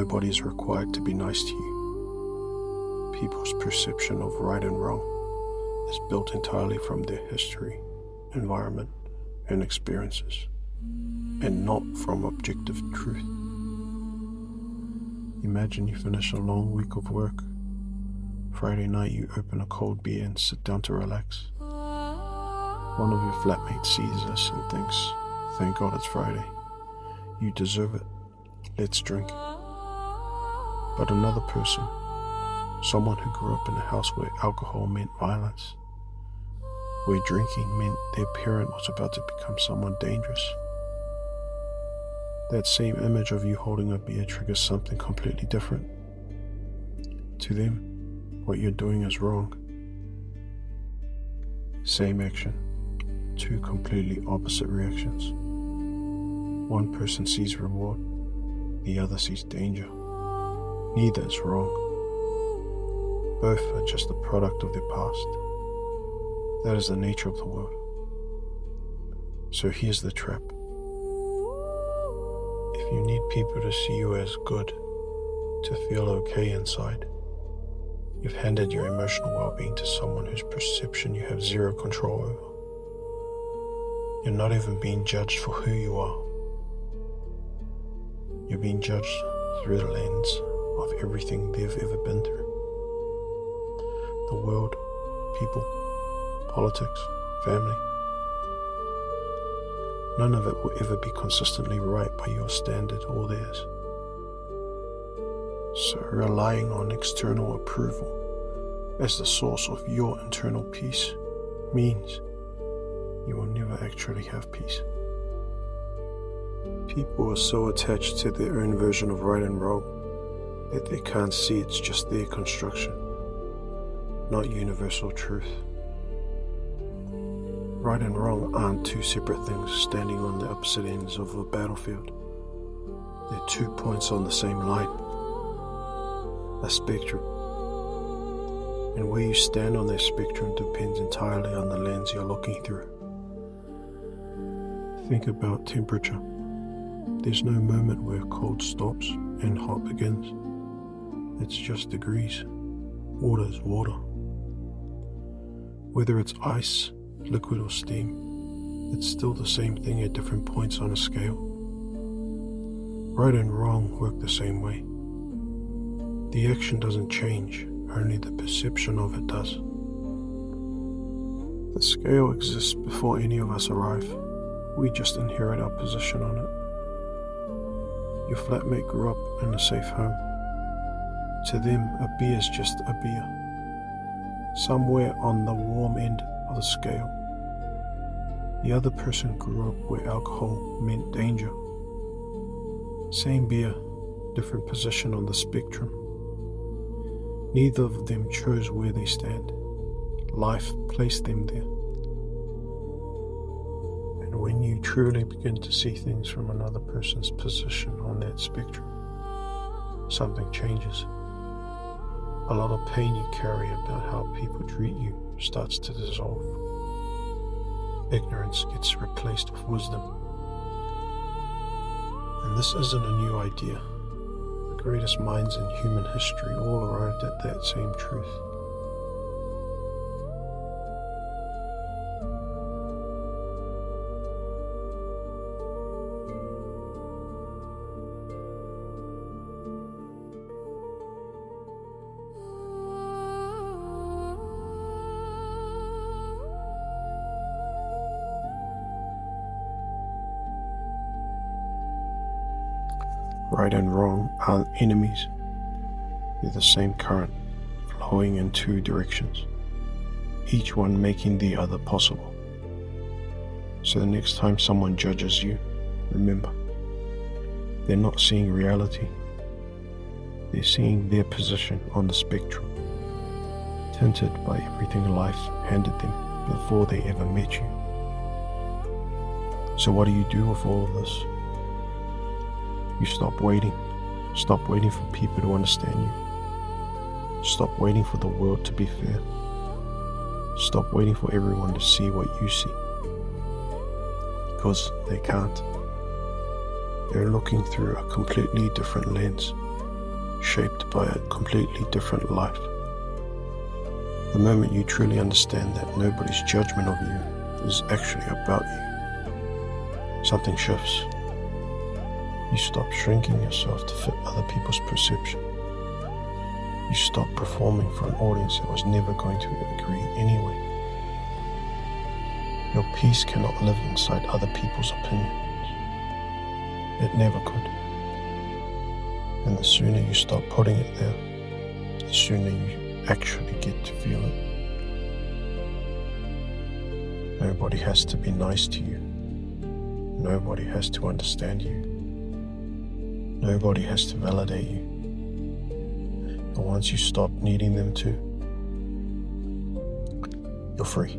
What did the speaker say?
nobody is required to be nice to you. People's perception of right and wrong is built entirely from their history, environment, and experiences, and not from objective truth. Imagine you finish a long week of work. Friday night you open a cold beer and sit down to relax. One of your flatmates sees this and thinks, "Thank God it's Friday. You deserve it. Let's drink." But another person, someone who grew up in a house where alcohol meant violence, where drinking meant their parent was about to become someone dangerous, that same image of you holding a beer triggers something completely different. To them, what you're doing is wrong. Same action, two completely opposite reactions. One person sees reward, the other sees danger. Neither is wrong. Both are just the product of their past. That is the nature of the world. So here's the trap. If you need people to see you as good, to feel okay inside, you've handed your emotional well-being to someone whose perception you have zero control over. You're not even being judged for who you are. You're being judged through the lens of everything they've ever been through. The world, people, politics, family. None of it will ever be consistently right by your standard or theirs. So relying on external approval as the source of your internal peace means you will never actually have peace. People are so attached to their own version of right and wrong that they can't see it's just their construction, not universal truth. Right and wrong aren't two separate things standing on the opposite ends of a battlefield. They're 2 points on the same line, a spectrum. And where you stand on that spectrum depends entirely on the lens you're looking through. Think about temperature. There's no moment where cold stops and hot begins. It's just degrees. Water is water. Whether it's ice, liquid or steam, it's still the same thing at different points on a scale. Right and wrong work the same way. The action doesn't change, only the perception of it does. The scale exists before any of us arrive. We just inherit our position on it. Your flatmate grew up in a safe home. To them, a beer is just a beer, somewhere on the warm end of the scale. The other person grew up where alcohol meant danger. Same beer, different position on the spectrum. Neither of them chose where they stand. Life placed them there. And when you truly begin to see things from another person's position on that spectrum, something changes. A lot of pain you carry about how people treat you starts to dissolve. Ignorance gets replaced with wisdom. And this isn't a new idea. The greatest minds in human history all arrived at that same truth. Right and wrong aren't enemies. They're the same current, flowing in two directions, each one making the other possible. So the next time someone judges you, remember, they're not seeing reality. They're seeing their position on the spectrum, tinted by everything life handed them before they ever met you. So what do you do with all of this? You stop waiting. Stop waiting for people to understand you. Stop waiting for the world to be fair. Stop waiting for everyone to see what you see. Because they can't. They're looking through a completely different lens. shaped by a completely different life. The moment you truly understand that nobody's judgment of you is actually about you, something shifts. You stop shrinking yourself to fit other people's perception. You stop performing for an audience that was never going to agree anyway. Your peace cannot live inside other people's opinions. It never could. And the sooner you stop putting it there, the sooner you actually get to feel it. Nobody has to be nice to you. Nobody has to understand you. Nobody has to validate you. And once you stop needing them to, you're free.